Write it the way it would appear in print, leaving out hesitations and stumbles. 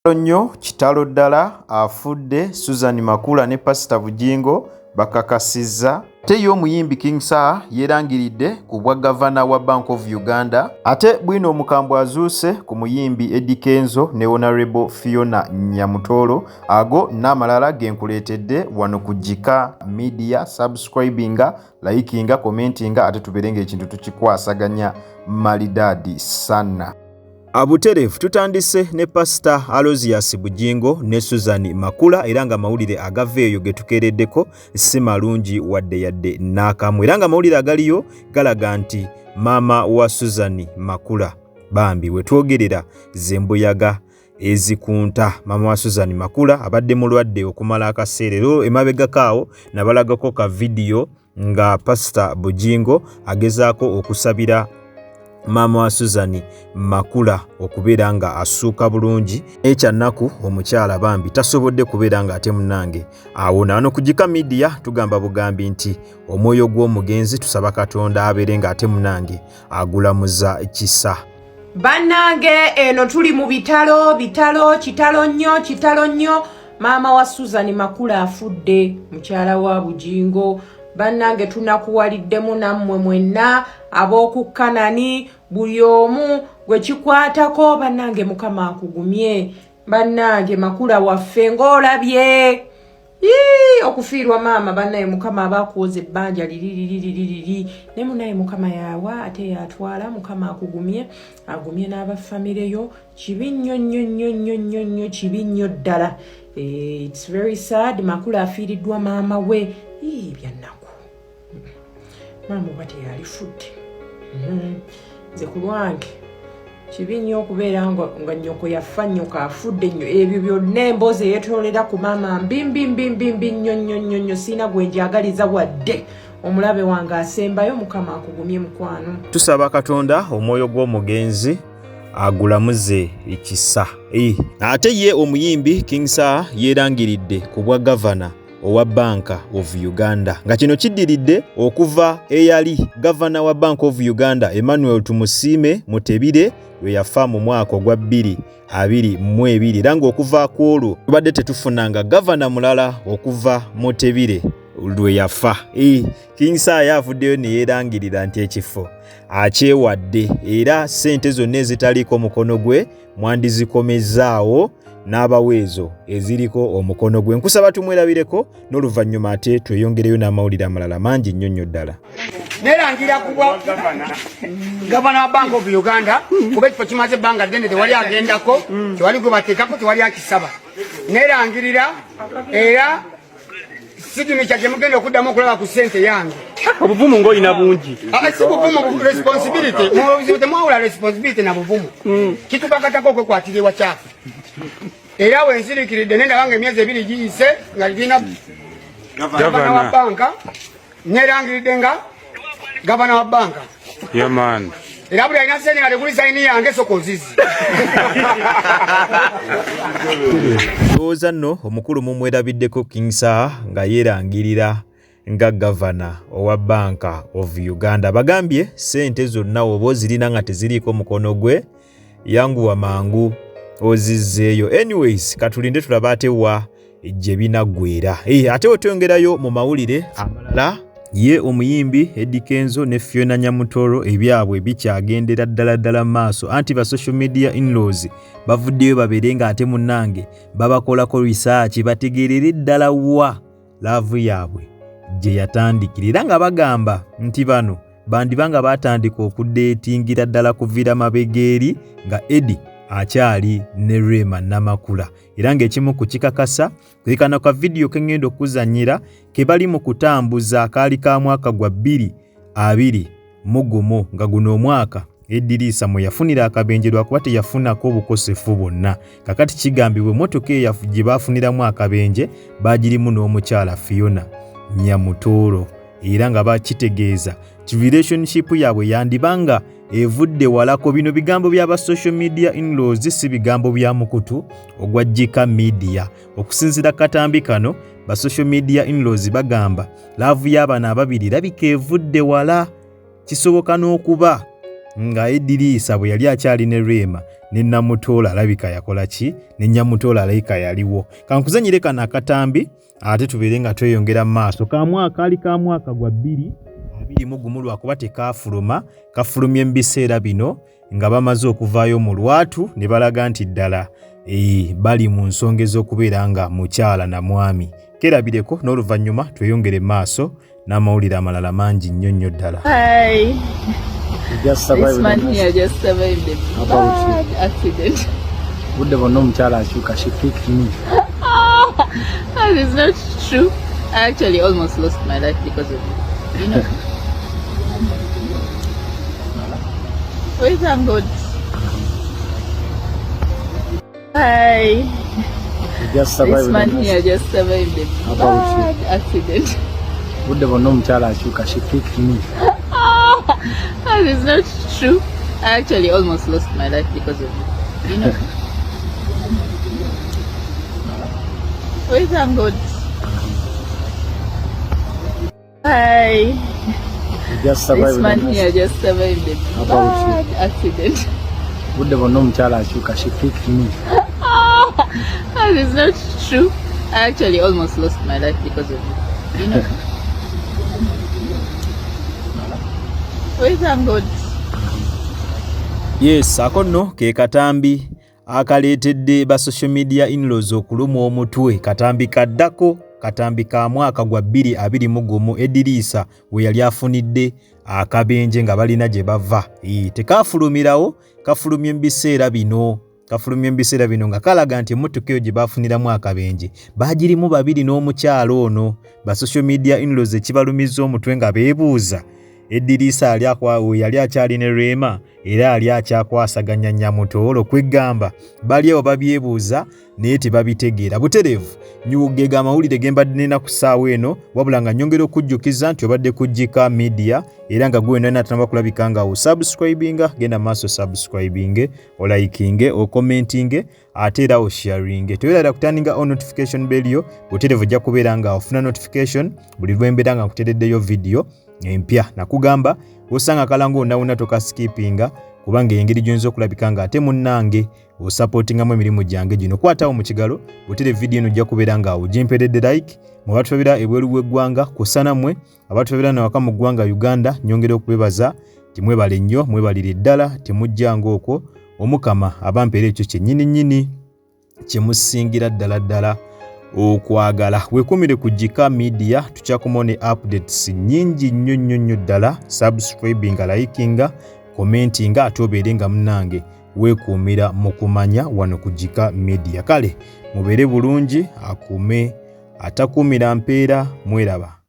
Nnyo kitalo ddala afudde Susan Makula ne Pastor Bujingo bakakasizza. Ate y'omuyimbi King Sir yerangiridde ku bwa Governor wa Bank of Uganda. Ate bwino omukambwe azuuse ku muyimbi Eddie Kenzo ne Honorable Fiona Nyamutolo. Ago n'amalala genkuleetedde wano ku Jika Media. Subscribinga, likinga, commentinga ate tuberenga ekintu tukikwasaganya malidadi sana. Abuterefu tutandise ne Pastor Aloysius Bujingo ne Susan Makula era nga mawulire agaveeyo getukereddeko si malungi wadde yadde n'akamu. Era nga mawulire agaliyo galaga nti maama wa Susan Makula bambi wetwogerera zembuyaga ezikunta. Maama wa Susan Makula abadde mulwadde okumala akaseera era emabegakaawo nabalagako ka video nga Pastor Bujingo agezaako okusabira maama wa Susan Makula okubeera nga asuuka bulungi. Ekyannaku omukyala bambi tasobodde kubeera nga ate munange awona. Wano ku Jika Media tugamba bugambi nti omwoyo gw'omugenzi tusaba Katonda abeere nga ate munange agulamuza kisa. Bannange eno tuli mu kitalo nnyo. Maama wa Susan Makula afudde, mukyala wa Bujingo. Bannange tunakuwaliddemu nammwe mwenna ab'okukanani buli omu gwe kikwatako. Bannange Mukama akugumye. Bannange Makula waffe ng'olabye okufiirwa maama. Bannaye Mukama abakuwoza ebbanja liri ne munaye Mukama yawa ate yatwala. Mukama akugumye, agumye n'abafamire yo. Kibi nnyo kibi nnyo ddala. It's very sad. Makula afiiriddwa maama we. Byannaku maama bate yalifudde. Nze ku lwange kibi nnyo okubeera nga nnyoko yafa, nnyoko afudde nnyo. Ebyo byonna emboozi eyeetoolera ku maama mbimbi nnyo. Siina gwe njagaliza wadde omulabe wange asembayo. Mukama akugumye mukwano. Tusaba Katonda omwoyo gw'omugenzi agulamuze ekisa. Ate ye omuyimbi King Sir yerangiridde ku bwa Governor owa Bank of Uganda nga kino kiddiridde okuva eyali Governor wa Bank of Uganda Emmanuel Tumusiime Mutebire we yafa mu mwaka ogwa 2022 era ng'okuva ku olwo tubadde tetufunanga Governor mulala okuva Mutebire lwe yafa. King Sir yafuddeyo ne yeerangirira nti ekifo akyewadde era ssente zonna ezitaliko mukono gwe mwandizikomezaawo n'abaweezo eziriko omukono gwe. Nkusaba tumwerabireko n'oluvannyuma ate tweyongereyo n'amawulire amalala mangi nnyo ddala. Nerangira kubwa Governor wa Bank of Uganda kuba ekifo kimaze ebbanga ddene tewali agendako, tewali gwe bateekako, tewali akisaba. Nerangirira era signature gye mugenda okuddamu okulaba ku ssente yange. Obuvumu ng'olina bungi. Si buvumu, responsibility. Temwawula responsibility na buvumu. Kitukakatako okwekwatira ewakyafu. Era wensirikiridde nendaba nga emyezi 2 giyise nga lirina Governor wa Banka. Nerangiridde nga Governor wa Banka. Man. Era buli alina ssente nga teguli sayini yange soko nzizi. Ndowooza nno omukulu mumwerabiddeko King Sir nga yeerangirira nga Governor owa Bank of Uganda. Bagambye ssente zonna oba ozirina nga teziriiko mukono gwe yanguwa mangu ozizzeeyo. Anyways katulinde tulaba ate wa gye binaggweera. Ate otwongerayo mu mawulire amalala ye omuyimbi Eddie Kenzo ne Fiona Nyamutolo ebyabwe bikyagendera ddala maaso. Anti ba social media in-laws bavuddeyo babeere nga ate munnange babakolako research bategeerere ddala wa laavu yaabwe gye yatandikira nga bagamba nti bano bandibanga batandika okudeetingira ddala kuviira mabegeeri nga Eddie akyali ne Rema Namakula. Era ng'ekimu ku kikakasa kwekana ka video kengendo okuzanyira ke bali mu kutambuza akaali ka mwaka gwa 2021 nga guno omwaka Eddirisa mwe yafunira akabenje lwakuba teyafunako obukosefu bwonna. Kakati kigambibwe motoka gye baafuniramu akabenje bagirimu n'omukyala Fiona Nyamutolo era nga bakitegeeza relationship yaabwe yandibanga evudde walako. Bino bigambo by'aba social media in-laws si bigambo bya mukutu ogwa Jika Media. Okusinzira katambi kano ba social media in-laws bagamba laavu y'abana ababiri labika evudde wala. Kisoboka n'okuba nga Idrisa bwe yali akyali ne Rema ne Namutoola alabika yakola ki ne Nyamutoola alabika yaliwo. Kankuzanyire kana akatambi ate tubeere nga tweyongera mu maaso. Kaali ka mwaka gwa 2021 lwakuba tekafuluma kafulumye mu biseera bino nga bamaze okuvaayo mu lwatu ne balaga nti ddala bali mu nsonga ez'okubeera nga mukyala na mwami. Kerabireko n'oluvannyuma tweyongere mu maaso n'amawulire amalala mangi nnyo ddala. Hi. This man here just survived a bad accident. Budde bonna omukyala akyuka, she picked me. That is not true. I actually almost lost my life because of it. You know. We thank God. Hi. Just survived. This man here just survived a bad accident. Budde bonna omukyala akyuka, she picked me. That is not true. I actually almost lost my life because of it. You know. We thank God. Hi. Just survived. This man here just survived a bad accident. Budde bonna omukyala akyuka, she picked me. That is not true. I actually almost lost my life because of it. You know. We thank God. Yes, akono ke katambi akaleetedde ba social media in-laws okuluma omutwe. Katambi kaddako, katambi ka mwaka gwa 2021 Idrisa we yali afunidde akabenje nga balina gye bava. Tekafulumirawo, kafulumye mu biseera bino. Kafulumye mu biseera bino nga kalaga nti emmotoka eyo gye baafuniramu akabenje baagirimu babiri n'omukyalo ono. Ba social media in-laws ekibalumizza omutwe nga beebuuza Idrisa yali akyali ne Rema era yali akyakwasaganya Nyamutoolo kwegamba bali awo babyebuuza naye tebabitegeera. Butereevu nyugega amawulire gembadde nena ku ssaawa eno wabula nga nyongera okujjukiza nti obadde kujjika media era nga gwe nena tanaba kulabika nga osubscribinga genda maaso subscribing olikinge okommenting ate era osharinge toyera kutaninga on notification bell yo. Butereevu ojja kubeera nga ofuna notification buli lwembeera nga nkutereddeyo video empya. Nakugamba osanga kalango onawuna toka skippinga kubanga engeri gyonzo okulabika nga ate munnange osupportingamu emirimu gyange gino. Kwatawo mu kigalo butere video eno ojja kubeera nga ogimperedde like mu batubira ebweru w'eggwanga kusana mmwe abatubira na waka mu ggwanga Uganda nyongera okubebaza timwebale nnyo mwebalire ddala temujjanga okwo omukama abampeera ekyo kyennyini kyemusingira ddala okwagala. Wekumire kujjika media tukyakumone updates nyingi nnyo ddala. Subscribing, liking, commenting ate obeere nga munnange weekuumira mu kumanya wano kujjika media. Kale mubeere bulungi akuume atakuumira mpeera mweraba.